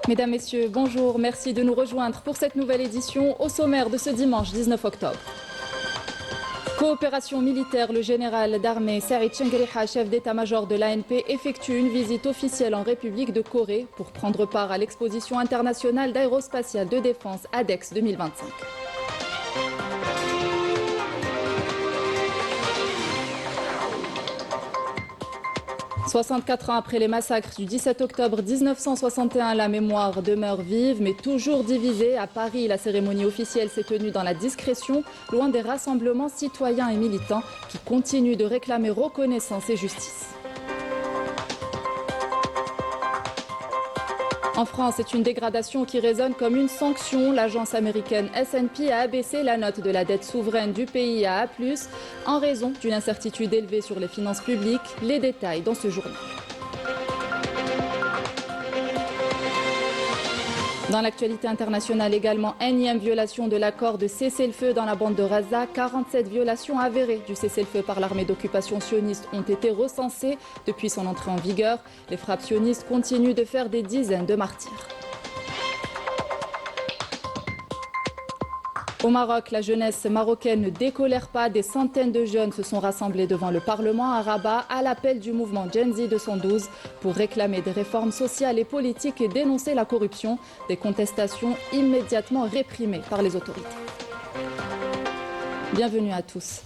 Mesdames, Messieurs, bonjour. Merci de nous rejoindre pour cette nouvelle édition. Au sommaire de ce dimanche 19 octobre. Coopération militaire, le général d'armée Saïd Chengueriha, chef d'état-major de l'ANP, effectue une visite officielle en République de Corée pour prendre part à l'exposition internationale d'aérospatiale de défense ADEX 2025. « 64 ans après les massacres du 17 octobre 1961, la mémoire demeure vive mais toujours divisée. À Paris, la cérémonie officielle s'est tenue dans la discrétion, loin des rassemblements citoyens et militants qui continuent de réclamer reconnaissance et justice. En France, c'est une dégradation qui résonne comme une sanction. L'agence américaine S&P a abaissé la note de la dette souveraine du pays à A+, en raison d'une incertitude élevée sur les finances publiques. Les détails dans ce journal. Dans l'actualité internationale également, énième violation de l'accord de cessez-le-feu dans la bande de Gaza. 47 violations avérées du cessez-le-feu par l'armée d'occupation sioniste ont été recensées depuis son entrée en vigueur. Les frappes sionistes continuent de faire des dizaines de martyrs. Au Maroc, la jeunesse marocaine ne décolère pas. Des centaines de jeunes se sont rassemblés devant le Parlement à Rabat à l'appel du mouvement Gen Z 212 pour réclamer des réformes sociales et politiques et dénoncer la corruption. Des contestations immédiatement réprimées par les autorités. Bienvenue à tous.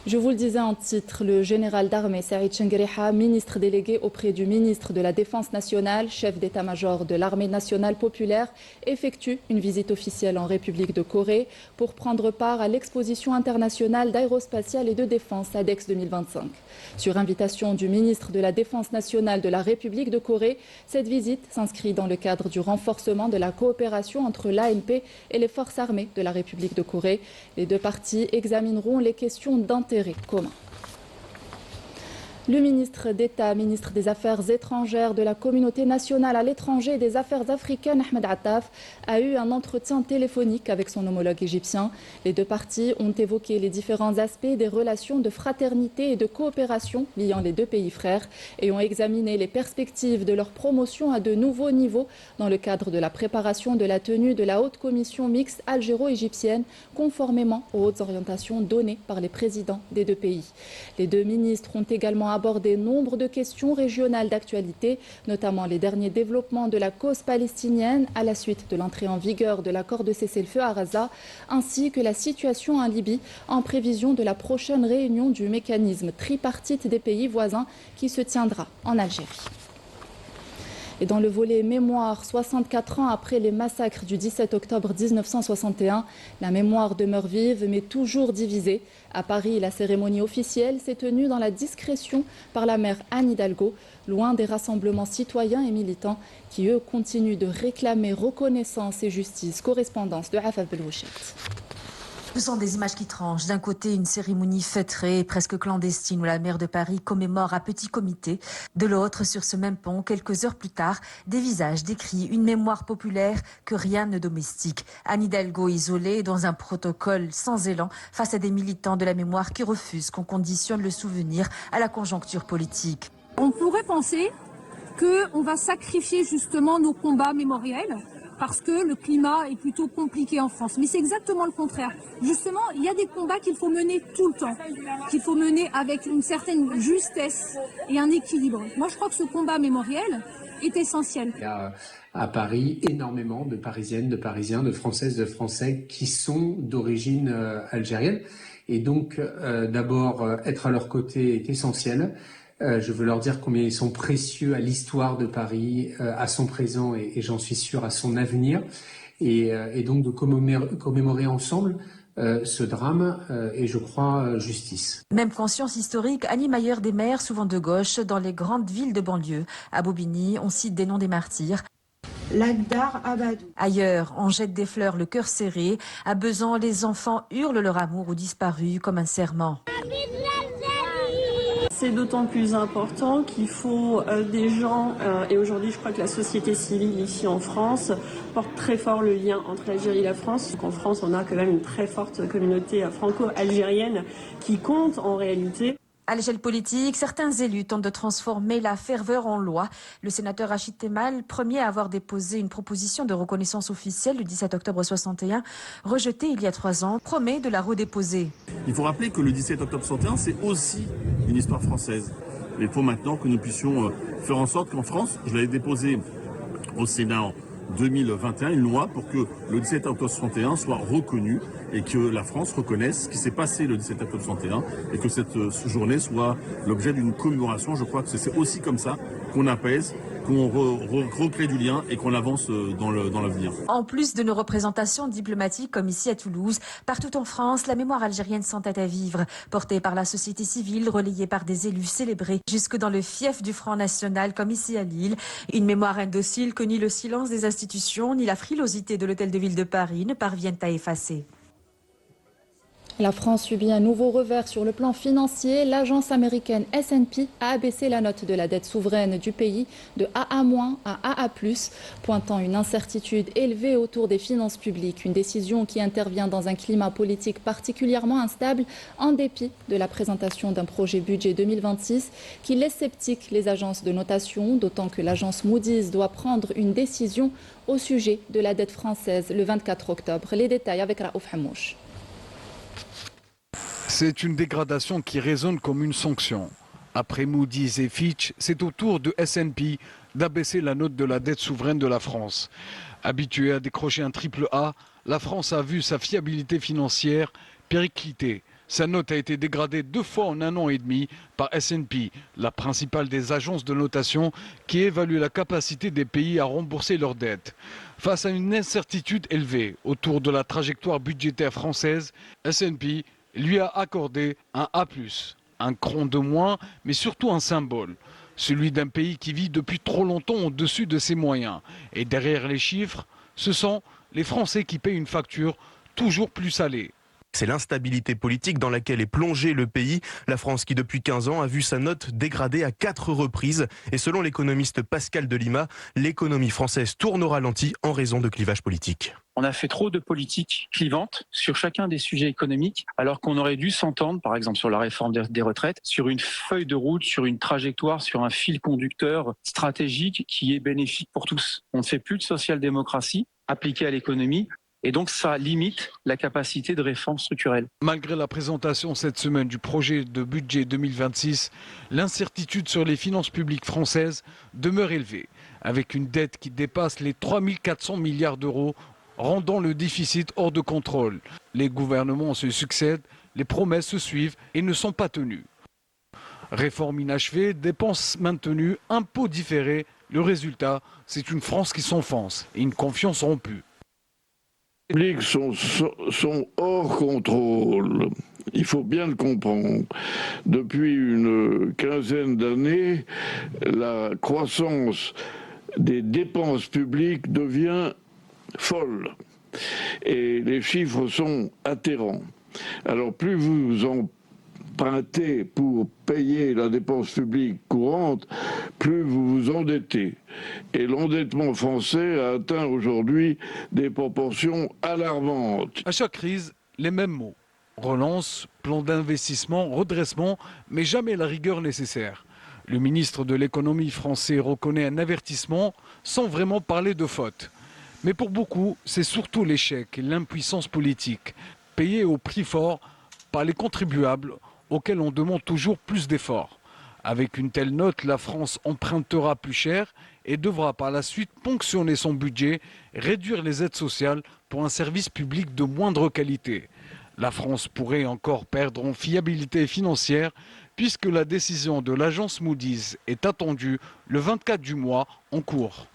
Je vous le disais en titre, le général d'armée Saïd Chengueriha, ministre délégué auprès du ministre de la Défense nationale, chef d'état-major de l'armée nationale populaire, effectue une visite officielle en République de Corée pour prendre part à l'exposition internationale d'aérospatiale et de défense ADEX 2025. Sur invitation du ministre de la Défense nationale de la République de Corée, cette visite s'inscrit dans le cadre du renforcement de la coopération entre l'ANP et les forces armées de la République de Corée. Les deux parties examineront les questions d'intérêt commun. Le ministre d'État, ministre des Affaires étrangères, de la communauté nationale à l'étranger et des Affaires africaines, Ahmed Attaf, a eu un entretien téléphonique avec son homologue égyptien. Les deux parties ont évoqué les différents aspects des relations de fraternité et de coopération liant les deux pays frères et ont examiné les perspectives de leur promotion à de nouveaux niveaux dans le cadre de la préparation de la tenue de la haute commission mixte algéro-égyptienne, conformément aux hautes orientations données par les présidents des deux pays. Les deux ministres ont également abordé nombre de questions régionales d'actualité, notamment les derniers développements de la cause palestinienne à la suite de l'entrée en vigueur de l'accord de cessez-le-feu à Gaza, ainsi que la situation en Libye en prévision de la prochaine réunion du mécanisme tripartite des pays voisins qui se tiendra en Algérie. Et dans le volet mémoire, 64 ans après les massacres du 17 octobre 1961, la mémoire demeure vive mais toujours divisée. À Paris, la cérémonie officielle s'est tenue dans la discrétion par la maire Anne Hidalgo, loin des rassemblements citoyens et militants qui, eux, continuent de réclamer reconnaissance et justice. Correspondance de Afaf Belouchet. Ce sont des images qui tranchent. D'un côté, une cérémonie feutrée, presque clandestine, où la maire de Paris commémore à petit comité. De l'autre, sur ce même pont, quelques heures plus tard, des visages décrits, une mémoire populaire que rien ne domestique. Anne Hidalgo isolée dans un protocole sans élan face à des militants de la mémoire qui refusent qu'on conditionne le souvenir à la conjoncture politique. On pourrait penser qu'on va sacrifier justement nos combats mémoriels parce que le climat est plutôt compliqué en France. Mais c'est exactement le contraire. Justement, il y a des combats qu'il faut mener tout le temps, qu'il faut mener avec une certaine justesse et un équilibre. Moi, je crois que ce combat mémoriel est essentiel. Il y a à Paris énormément de Parisiennes, de Parisiens, de Françaises, de Français qui sont d'origine algérienne. Et donc, d'abord, être à leur côté est essentiel. Je veux leur dire combien ils sont précieux à l'histoire de Paris, à son présent et j'en suis sûr à son avenir. Et donc de commémorer ensemble ce drame et je crois justice. Même conscience historique, animateur des maires, souvent de gauche, dans les grandes villes de banlieue. À Bobigny, on cite des noms des martyrs. Lagdar Abadou. Ailleurs, on jette des fleurs le cœur serré. À Besançon, les enfants hurlent leur amour aux disparus comme un serment. C'est d'autant plus important qu'il faut des gens, et aujourd'hui je crois que la société civile ici en France porte très fort le lien entre l'Algérie et la France. Donc en France on a quand même une très forte communauté franco-algérienne qui compte en réalité. À l'échelle politique, certains élus tentent de transformer la ferveur en loi. Le sénateur Rachid Temal, premier à avoir déposé une proposition de reconnaissance officielle le 17 octobre 61, rejetée il y a 3 ans, promet de la redéposer. Il faut rappeler que le 17 octobre 61, c'est aussi une histoire française. Il faut maintenant que nous puissions faire en sorte qu'en France, je l'avais déposé au Sénat en 2021, une loi pour que le 17 octobre 61 soit reconnu et que la France reconnaisse ce qui s'est passé le 17 octobre 61 et que cette journée soit l'objet d'une commémoration. Je crois que c'est aussi comme ça qu'on apaise, qu'on recrée du lien et qu'on avance dans l'avenir. En plus de nos représentations diplomatiques comme ici à Toulouse, partout en France, la mémoire algérienne s'entête à vivre, portée par la société civile, relayée par des élus célébrés, jusque dans le fief du Front National comme ici à Lille. Une mémoire indocile que ni le silence des institutions, ni la frilosité de l'Hôtel de Ville de Paris ne parviennent à effacer. La France subit un nouveau revers sur le plan financier. L'agence américaine S&P a abaissé la note de la dette souveraine du pays de AA- à AA+, pointant une incertitude élevée autour des finances publiques. Une décision qui intervient dans un climat politique particulièrement instable, en dépit de la présentation d'un projet budget 2026 qui laisse sceptiques les agences de notation, d'autant que l'agence Moody's doit prendre une décision au sujet de la dette française le 24 octobre. Les détails avec Raouf Hamouche. C'est une dégradation qui résonne comme une sanction. Après Moody's et Fitch, c'est au tour de S&P d'abaisser la note de la dette souveraine de la France. Habituée à décrocher un triple A, la France a vu sa fiabilité financière péricliter. Sa note a été dégradée 2 fois en 1 an et demi par S&P, la principale des agences de notation qui évalue la capacité des pays à rembourser leurs dettes. Face à une incertitude élevée autour de la trajectoire budgétaire française, S&P lui a accordé un A+, un cran de moins, mais surtout un symbole, celui d'un pays qui vit depuis trop longtemps au-dessus de ses moyens. Et derrière les chiffres, ce sont les Français qui payent une facture toujours plus salée. C'est l'instabilité politique dans laquelle est plongé le pays. La France qui depuis 15 ans a vu sa note dégradée à 4 reprises. Et selon l'économiste Pascal Delima, l'économie française tourne au ralenti en raison de clivages politiques. On a fait trop de politiques clivantes sur chacun des sujets économiques, alors qu'on aurait dû s'entendre, par exemple sur la réforme des retraites, sur une feuille de route, sur une trajectoire, sur un fil conducteur stratégique qui est bénéfique pour tous. On ne fait plus de social-démocratie appliquée à l'économie. Et donc, ça limite la capacité de réforme structurelle. Malgré la présentation cette semaine du projet de budget 2026, l'incertitude sur les finances publiques françaises demeure élevée, avec une dette qui dépasse les 3 400 milliards d'euros, rendant le déficit hors de contrôle. Les gouvernements se succèdent, les promesses se suivent et ne sont pas tenues. Réforme inachevée, dépenses maintenues, impôts différés. Le résultat, c'est une France qui s'enfonce et une confiance rompue. Les publics sont hors contrôle. Il faut bien le comprendre. Depuis une quinzaine d'années, la croissance des dépenses publiques devient folle. Et les chiffres sont atterrants. Alors plus vous empruntez pour payer la dépense publique courante, plus vous vous endettez. Et l'endettement français a atteint aujourd'hui des proportions alarmantes. À chaque crise, les mêmes mots. Relance, plan d'investissement, redressement, mais jamais la rigueur nécessaire. Le ministre de l'économie français reconnaît un avertissement sans vraiment parler de faute. Mais pour beaucoup, c'est surtout l'échec et l'impuissance politique, payés au prix fort par les contribuables auxquels on demande toujours plus d'efforts. Avec une telle note, la France empruntera plus cher et devra par la suite ponctionner son budget, réduire les aides sociales pour un service public de moindre qualité. La France pourrait encore perdre en fiabilité financière puisque la décision de l'agence Moody's est attendue le 24 du mois en cours.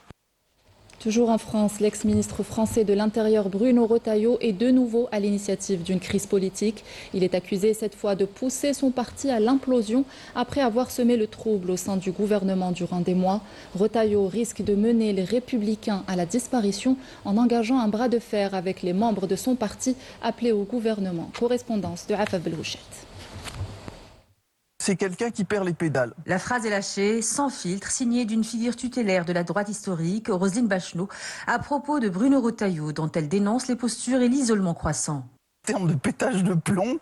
Toujours en France, l'ex-ministre français de l'Intérieur Bruno Retailleau est de nouveau à l'initiative d'une crise politique. Il est accusé cette fois de pousser son parti à l'implosion après avoir semé le trouble au sein du gouvernement durant des mois. Retailleau risque de mener les Républicains à la disparition en engageant un bras de fer avec les membres de son parti appelés au gouvernement. Correspondance de Afaf Belouchette. C'est quelqu'un qui perd les pédales. La phrase est lâchée, sans filtre, signée d'une figure tutélaire de la droite historique, Roselyne Bachelot, à propos de Bruno Retailleau, dont elle dénonce les postures et l'isolement croissant. termes de pétage de plomb,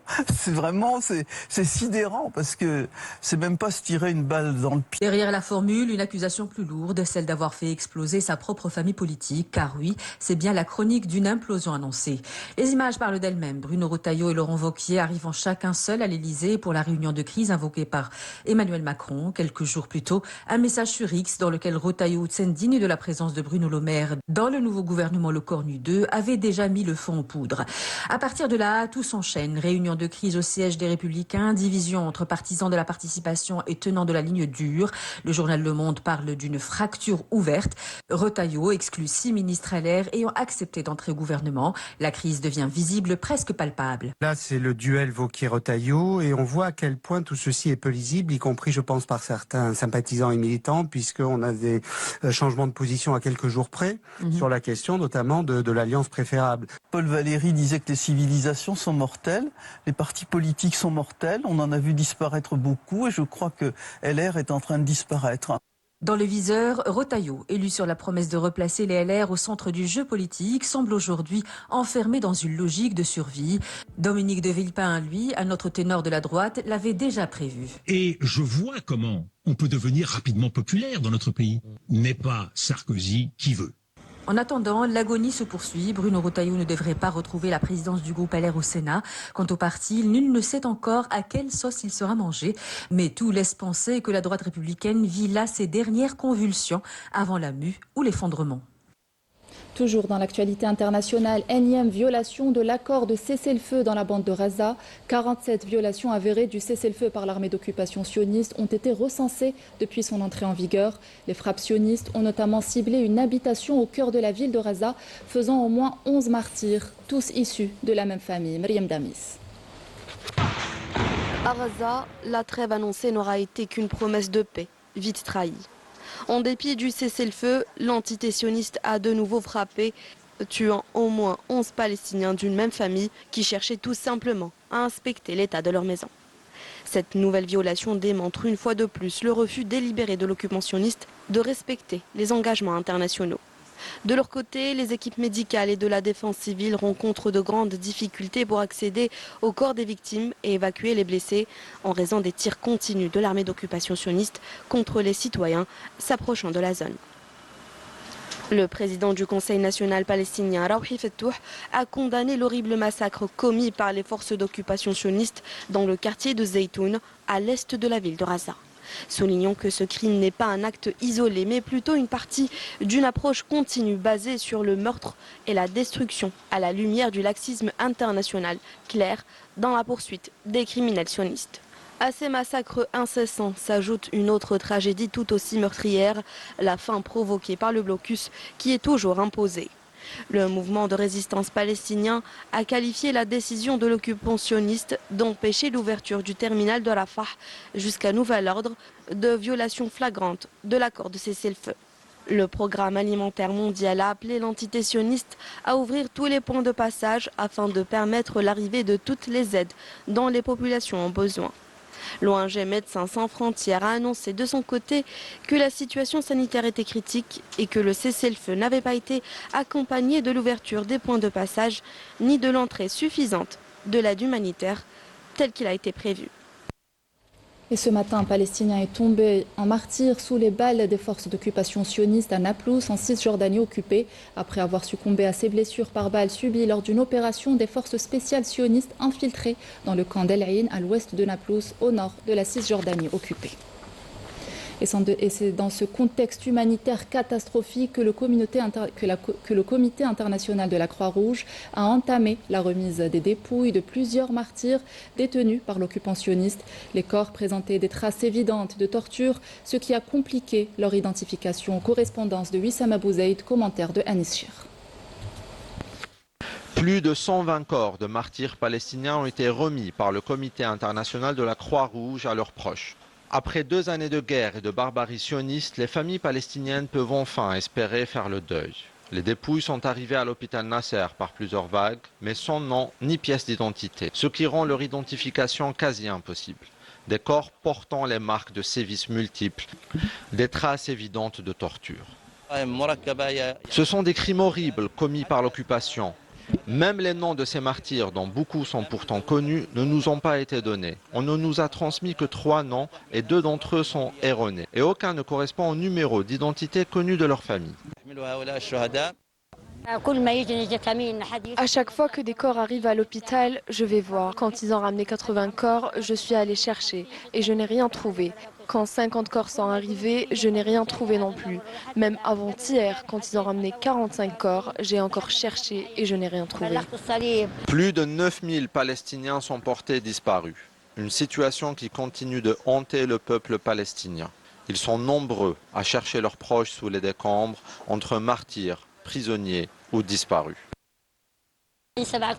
c'est sidérant parce que c'est même pas se tirer une balle dans le pied. Derrière la formule, une accusation plus lourde, celle d'avoir fait exploser sa propre famille politique, car oui, c'est bien la chronique d'une implosion annoncée. Les images parlent d'elles-mêmes. Bruno Retailleau et Laurent Wauquiez arrivant chacun seul à l'Elysée pour la réunion de crise invoquée par Emmanuel Macron. Quelques jours plus tôt, un message sur X dans lequel Retailleau, s'indigne de la présence de Bruno Le Maire dans le nouveau gouvernement Le Cornu 2, avait déjà mis le fond en poudre. À partir de là, tout s'enchaîne. Réunion de crise au siège des Républicains, division entre partisans de la participation et tenants de la ligne dure. Le journal Le Monde parle d'une fracture ouverte. Retailleau exclut 6 ministres LR ayant accepté d'entrer au gouvernement. La crise devient visible, presque palpable. Là, c'est le duel Wauquiez-Retailleau et on voit à quel point tout ceci est peu lisible, y compris, je pense, par certains sympathisants et militants, puisqu'on a des changements de position à quelques jours près sur la question notamment de l'alliance préférable. Paul Valéry disait que les civilisations sont mortelles, les partis politiques sont mortels, on en a vu disparaître beaucoup et je crois que LR est en train de disparaître. Dans le viseur, Retailleau, élu sur la promesse de replacer les LR au centre du jeu politique, semble aujourd'hui enfermé dans une logique de survie. Dominique de Villepin, lui, un autre ténor de la droite, l'avait déjà prévu. Et je vois comment on peut devenir rapidement populaire dans notre pays. N'est pas Sarkozy qui veut. En attendant, l'agonie se poursuit. Bruno Retailleau ne devrait pas retrouver la présidence du groupe LR au Sénat. Quant au parti, nul ne sait encore à quelle sauce il sera mangé. Mais tout laisse penser que la droite républicaine vit là ses dernières convulsions avant la mue ou l'effondrement. Toujours dans l'actualité internationale, énième violation de l'accord de cessez-le-feu dans la bande de Gaza. 47 violations avérées du cessez-le-feu par l'armée d'occupation sioniste ont été recensées depuis son entrée en vigueur. Les frappes sionistes ont notamment ciblé une habitation au cœur de la ville de Gaza, faisant au moins 11 martyrs, tous issus de la même famille. Myriam Damis. À Gaza, la trêve annoncée n'aura été qu'une promesse de paix, vite trahie. En dépit du cessez-le-feu, l'entité sioniste a de nouveau frappé, tuant au moins 11 Palestiniens d'une même famille qui cherchaient tout simplement à inspecter l'état de leur maison. Cette nouvelle violation démontre une fois de plus le refus délibéré de l'occupant sioniste de respecter les engagements internationaux. De leur côté, les équipes médicales et de la défense civile rencontrent de grandes difficultés pour accéder au corps des victimes et évacuer les blessés en raison des tirs continus de l'armée d'occupation sioniste contre les citoyens s'approchant de la zone. Le président du Conseil national palestinien, Rawhi Fettouh, a condamné l'horrible massacre commis par les forces d'occupation sionistes dans le quartier de Zeytoun, à l'est de la ville de Gaza. Soulignons que ce crime n'est pas un acte isolé, mais plutôt une partie d'une approche continue basée sur le meurtre et la destruction à la lumière du laxisme international clair dans la poursuite des criminels sionistes. À ces massacres incessants s'ajoute une autre tragédie tout aussi meurtrière, la faim provoquée par le blocus qui est toujours imposé. Le mouvement de résistance palestinien a qualifié la décision de l'occupant sioniste d'empêcher l'ouverture du terminal de Rafah jusqu'à nouvel ordre de violation flagrante de l'accord de cessez-le-feu. Le programme alimentaire mondial a appelé l'entité sioniste à ouvrir tous les points de passage afin de permettre l'arrivée de toutes les aides dont les populations ont besoin. L'ONG Médecins sans frontières a annoncé de son côté que la situation sanitaire était critique et que le cessez-le-feu n'avait pas été accompagné de l'ouverture des points de passage ni de l'entrée suffisante de l'aide humanitaire telle qu'il a été prévu. Et ce matin, un Palestinien est tombé en martyr sous les balles des forces d'occupation sionistes à Naplouse, en Cisjordanie occupée, après avoir succombé à ses blessures par balles subies lors d'une opération des forces spéciales sionistes infiltrées dans le camp d'El Ain, à l'ouest de Naplouse, au nord de la Cisjordanie occupée. Et c'est dans ce contexte humanitaire catastrophique que le comité international de la Croix-Rouge a entamé la remise des dépouilles de plusieurs martyrs détenus par l'occupant sioniste. Les corps présentaient des traces évidentes de torture, ce qui a compliqué leur identification. Correspondance de Wissam Abou Zaid, commentaire de Anis Chir. Plus de 120 corps de martyrs palestiniens ont été remis par le comité international de la Croix-Rouge à leurs proches. Après 2 années de guerre et de barbarie sioniste, les familles palestiniennes peuvent enfin espérer faire le deuil. Les dépouilles sont arrivées à l'hôpital Nasser par plusieurs vagues, mais sans nom ni pièce d'identité, ce qui rend leur identification quasi impossible. Des corps portant les marques de sévices multiples, des traces évidentes de torture. Ce sont des crimes horribles commis par l'occupation. Même les noms de ces martyrs, dont beaucoup sont pourtant connus, ne nous ont pas été donnés. On ne nous a transmis que 3 noms et 2 d'entre eux sont erronés. Et aucun ne correspond au numéro d'identité connu de leur famille. À chaque fois que des corps arrivent à l'hôpital, je vais voir. Quand ils ont ramené 80 corps, je suis allée chercher et je n'ai rien trouvé. Quand 50 corps sont arrivés, je n'ai rien trouvé non plus. Même avant-hier, quand ils ont ramené 45 corps, j'ai encore cherché et je n'ai rien trouvé. Plus de 9000 Palestiniens sont portés disparus. Une situation qui continue de hanter le peuple palestinien. Ils sont nombreux à chercher leurs proches sous les décombres, entre martyrs, prisonniers ou disparus. Cela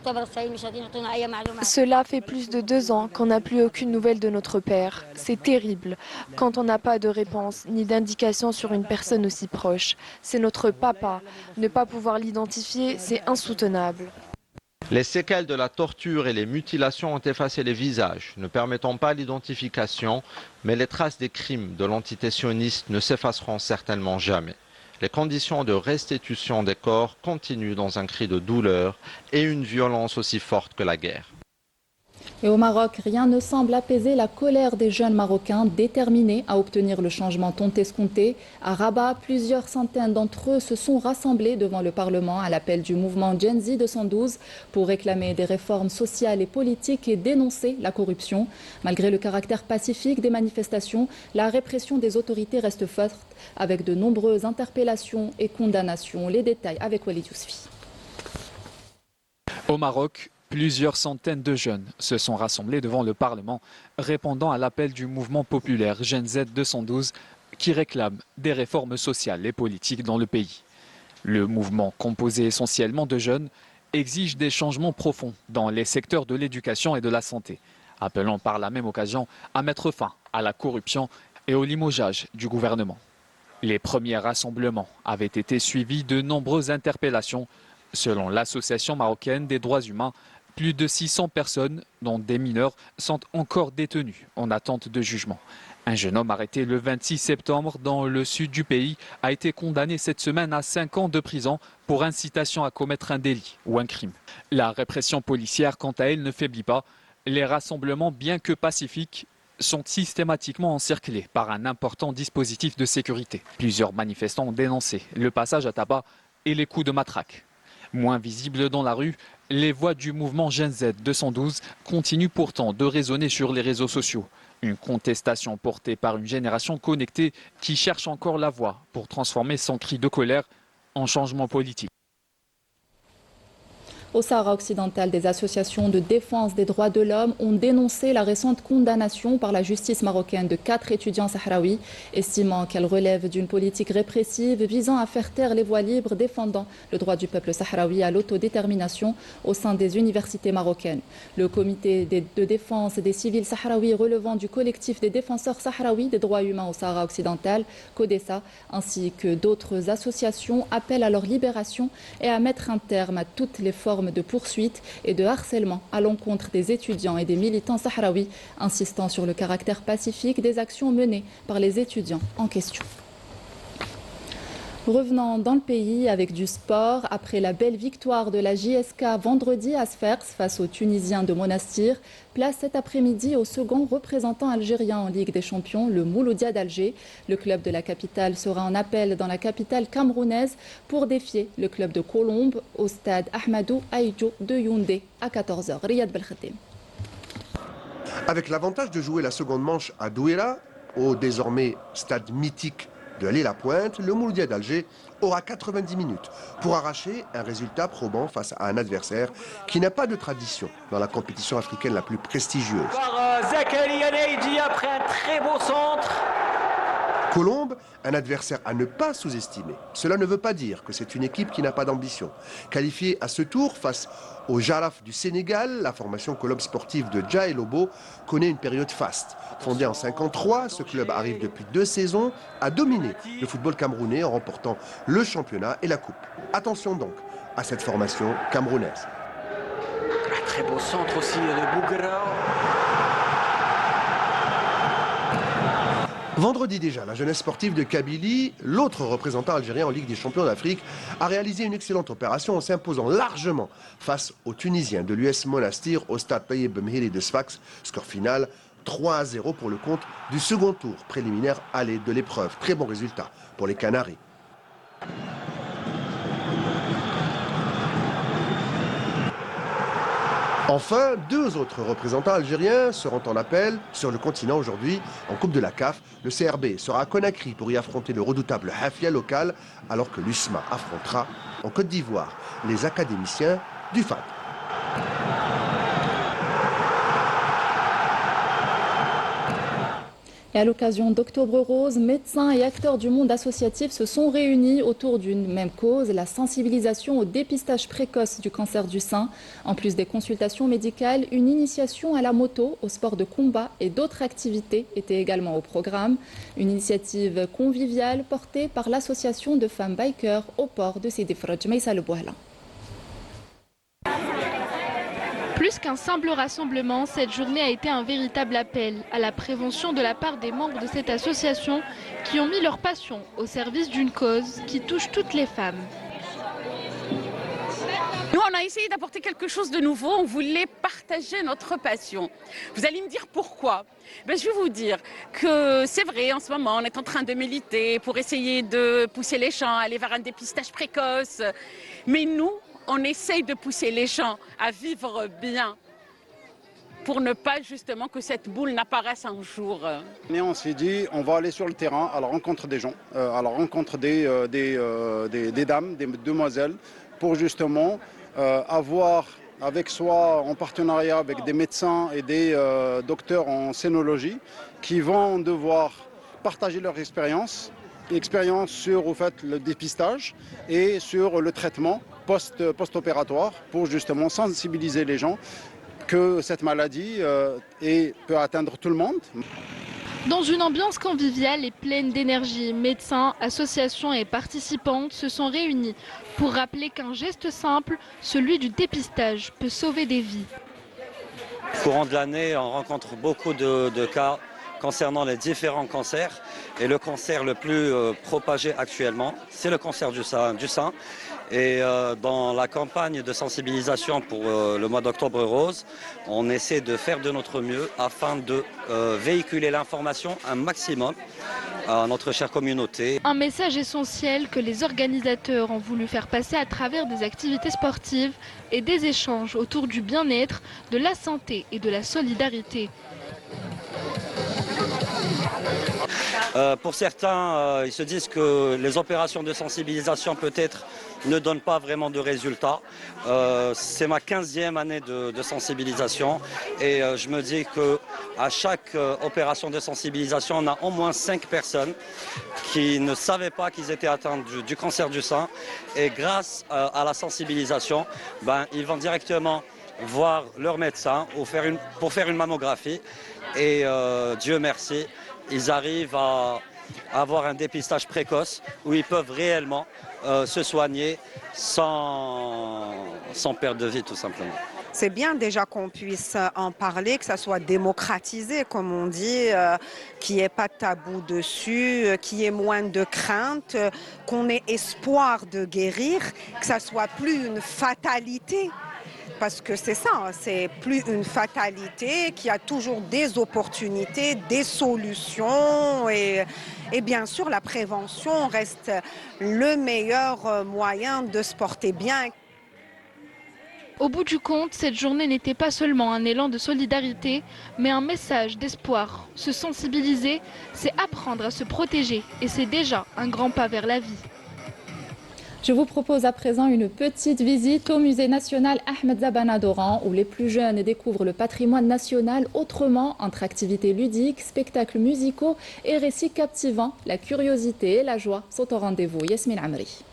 fait plus de 2 ans qu'on n'a plus aucune nouvelle de notre père. C'est terrible quand on n'a pas de réponse ni d'indication sur une personne aussi proche. C'est notre papa. Ne pas pouvoir l'identifier, c'est insoutenable. Les séquelles de la torture et les mutilations ont effacé les visages, ne permettant pas l'identification, mais les traces des crimes de l'entité sioniste ne s'effaceront certainement jamais. Les conditions de restitution des corps continuent dans un cri de douleur et une violence aussi forte que la guerre. Et au Maroc, rien ne semble apaiser la colère des jeunes Marocains déterminés à obtenir le changement tant escompté. À Rabat, plusieurs centaines d'entre eux se sont rassemblés devant le Parlement à l'appel du mouvement Gen Z 212 pour réclamer des réformes sociales et politiques et dénoncer la corruption. Malgré le caractère pacifique des manifestations, la répression des autorités reste forte avec de nombreuses interpellations et condamnations. Les détails avec Walid Yousfi. Au Maroc, plusieurs centaines de jeunes se sont rassemblés devant le Parlement, répondant à l'appel du mouvement populaire Gen Z 212 qui réclame des réformes sociales et politiques dans le pays. Le mouvement, composé essentiellement de jeunes, exige des changements profonds dans les secteurs de l'éducation et de la santé, appelant par la même occasion à mettre fin à la corruption et au limogeage du gouvernement. Les premiers rassemblements avaient été suivis de nombreuses interpellations. Selon l'Association marocaine des droits humains, plus de 600 personnes, dont des mineurs, sont encore détenues en attente de jugement. Un jeune homme arrêté le 26 septembre dans le sud du pays a été condamné cette semaine à 5 ans de prison pour incitation à commettre un délit ou un crime. La répression policière, quant à elle, ne faiblit pas. Les rassemblements, bien que pacifiques, sont systématiquement encerclés par un important dispositif de sécurité. Plusieurs manifestants ont dénoncé le passage à tabac et les coups de matraque. Moins visibles dans la rue, les voix du mouvement Gen Z 212 continuent pourtant de résonner sur les réseaux sociaux. Une contestation portée par une génération connectée qui cherche encore la voie pour transformer son cri de colère en changement politique. Au Sahara occidental, des associations de défense des droits de l'homme ont dénoncé la récente condamnation par la justice marocaine de 4 étudiants sahraouis, estimant qu'elle relève d'une politique répressive visant à faire taire les voix libres défendant le droit du peuple sahraoui à l'autodétermination au sein des universités marocaines. Le comité de défense des civils sahraouis relevant du collectif des défenseurs sahraouis des droits humains au Sahara occidental, CODESA, ainsi que d'autres associations appellent à leur libération et à mettre un terme à toutes les formes de poursuites et de harcèlement à l'encontre des étudiants et des militants sahraouis, insistant sur le caractère pacifique des actions menées par les étudiants en question. Revenant dans le pays avec du sport, après la belle victoire de la JSK vendredi à Sfers face aux Tunisiens de Monastir, place cet après-midi au second représentant algérien en Ligue des Champions, le Mouloudia d'Alger. Le club de la capitale sera en appel dans la capitale camerounaise pour défier le club de Colombes au stade Ahmadou Ahidjo de Yaoundé à 14h. Riyad Belkhatem. Avec l'avantage de jouer la seconde manche à Douala, au désormais stade mythique de l'Île-à-Pointe, le Mouloudia d'Alger aura 90 minutes pour arracher un résultat probant face à un adversaire qui n'a pas de tradition dans la compétition africaine la plus prestigieuse. Zakaria Neidji après un très beau centre. Colombes, un adversaire à ne pas sous-estimer. Cela ne veut pas dire que c'est une équipe qui n'a pas d'ambition. Qualifiée à ce tour face au Jaraf du Sénégal, la formation Colombes sportive de Dja Lobo connaît une période faste. Fondé en 1953, ce club arrive depuis 2 saisons à dominer le football camerounais en remportant le championnat et la coupe. Attention donc à cette formation camerounaise. Un très beau centre aussi de Bougra. Vendredi déjà, la jeunesse sportive de Kabylie, l'autre représentant algérien en Ligue des champions d'Afrique, a réalisé une excellente opération en s'imposant largement face aux Tunisiens de l'US Monastir au stade Taïeb Mhiri de Sfax. Score final 3-0 pour le compte du second tour préliminaire aller de l'épreuve. Très bon résultat pour les Canaries. Enfin, deux autres représentants algériens seront en appel sur le continent aujourd'hui en Coupe de la CAF. Le CRB sera à Conakry pour y affronter le redoutable Hafia local, alors que l'USMA affrontera en Côte d'Ivoire les académiciens du FAD. Et à l'occasion d'Octobre Rose, médecins et acteurs du monde associatif se sont réunis autour d'une même cause, la sensibilisation au dépistage précoce du cancer du sein. En plus des consultations médicales, une initiation à la moto, au sport de combat et d'autres activités étaient également au programme. Une initiative conviviale portée par l'association de femmes bikers au port de Sidi Frodj. Maïssa Le Bouhla. Plus qu'un simple rassemblement, cette journée a été un véritable appel à la prévention de la part des membres de cette association qui ont mis leur passion au service d'une cause qui touche toutes les femmes. Nous, on a essayé d'apporter quelque chose de nouveau, on voulait partager notre passion. Vous allez me dire pourquoi ? Je vais vous dire que c'est vrai, en ce moment, on est en train de militer pour essayer de pousser les gens à aller vers un dépistage précoce. Mais nous, on essaye de pousser les gens à vivre bien pour ne pas justement que cette boule n'apparaisse un jour. Et on s'est dit, on va aller sur le terrain à la rencontre des gens, à la rencontre des dames, des demoiselles, pour justement avoir avec soi, en partenariat avec des médecins et des docteurs en scénologie, qui vont devoir partager leur expérience sur au fait, le dépistage et sur le traitement post-opératoire pour justement sensibiliser les gens que cette maladie peut atteindre tout le monde. Dans une ambiance conviviale et pleine d'énergie, médecins, associations et participantes se sont réunis pour rappeler qu'un geste simple, celui du dépistage, peut sauver des vies. Au courant de l'année, on rencontre beaucoup de cas concernant les différents cancers. Et le cancer le plus propagé actuellement, c'est le cancer du sein. Et dans la campagne de sensibilisation pour le mois d'Octobre Rose, on essaie de faire de notre mieux afin de véhiculer l'information un maximum à notre chère communauté. Un message essentiel que les organisateurs ont voulu faire passer à travers des activités sportives et des échanges autour du bien-être, de la santé et de la solidarité. Pour certains, ils se disent que les opérations de sensibilisation peut-être ne donnent pas vraiment de résultats. C'est ma 15e année de sensibilisation et je me dis qu'à chaque opération de sensibilisation, on a au moins 5 personnes qui ne savaient pas qu'ils étaient atteints du cancer du sein et grâce à la sensibilisation, ils vont directement voir leur médecin pour faire une mammographie et Dieu merci, ils arrivent à avoir un dépistage précoce où ils peuvent réellement se soigner sans perte de vie tout simplement. C'est bien déjà qu'on puisse en parler, que ça soit démocratisé, comme on dit, qu'il n'y ait pas de tabou dessus, qu'il y ait moins de crainte, qu'on ait espoir de guérir, que ça soit plus une fatalité. Parce que c'est ça, c'est plus une fatalité, qu'il y a toujours des opportunités, des solutions et bien sûr la prévention reste le meilleur moyen de se porter bien. Au bout du compte, cette journée n'était pas seulement un élan de solidarité, mais un message d'espoir. Se sensibiliser, c'est apprendre à se protéger et c'est déjà un grand pas vers la vie. Je vous propose à présent une petite visite au musée national Ahmed Zabana d'Oran où les plus jeunes découvrent le patrimoine national autrement entre activités ludiques, spectacles musicaux et récits captivants. La curiosité et la joie sont au rendez-vous. Yasmine Amri.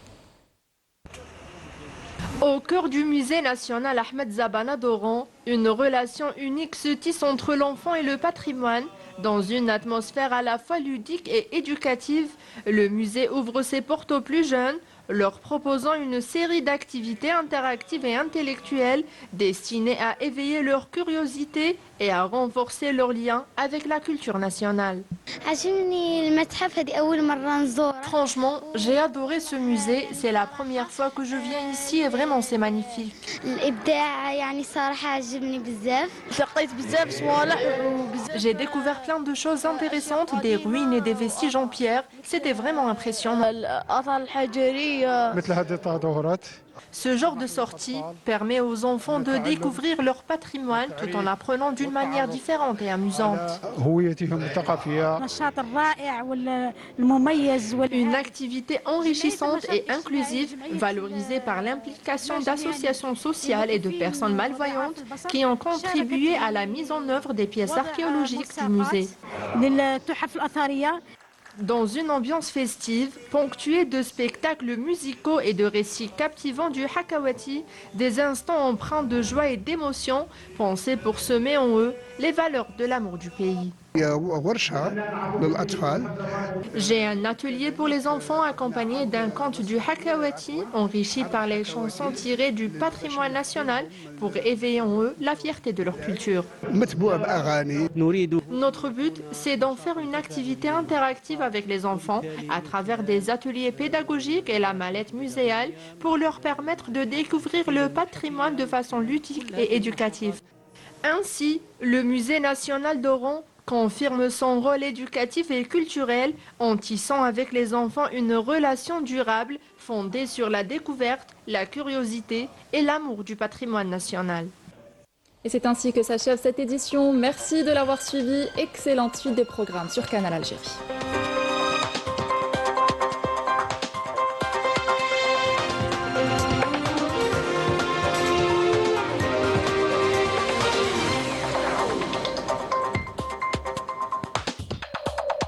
Au cœur du musée national Ahmed Zabana d'Oran, une relation unique se tisse entre l'enfant et le patrimoine. Dans une atmosphère à la fois ludique et éducative, le musée ouvre ses portes aux plus jeunes, leur proposant une série d'activités interactives et intellectuelles destinées à éveiller leur curiosité et à renforcer leurs liens avec la culture nationale. Franchement, j'ai adoré ce musée. C'est la première fois que je viens ici et vraiment c'est magnifique. J'ai découvert plein de choses intéressantes, des ruines et des vestiges en pierre. C'était vraiment impressionnant. Ce genre de sortie permet aux enfants de découvrir leur patrimoine tout en l'apprenant d'une manière différente et amusante. Une activité enrichissante et inclusive, valorisée par l'implication d'associations sociales et de personnes malvoyantes qui ont contribué à la mise en œuvre des pièces archéologiques du musée. Dans une ambiance festive, ponctuée de spectacles musicaux et de récits captivants du Hakawati, des instants empreints de joie et d'émotion, pensés pour semer en eux les valeurs de l'amour du pays. J'ai un atelier pour les enfants accompagné d'un conte du Hakawati, enrichi par les chansons tirées du patrimoine national pour éveiller en eux la fierté de leur culture. Notre but, c'est d'en faire une activité interactive avec les enfants à travers des ateliers pédagogiques et la mallette muséale pour leur permettre de découvrir le patrimoine de façon ludique et éducative. Ainsi, le Musée national d'Oran confirme son rôle éducatif et culturel en tissant avec les enfants une relation durable fondée sur la découverte, la curiosité et l'amour du patrimoine national. Et c'est ainsi que s'achève cette édition. Merci de l'avoir suivi. Excellente suite des programmes sur Canal Algérie.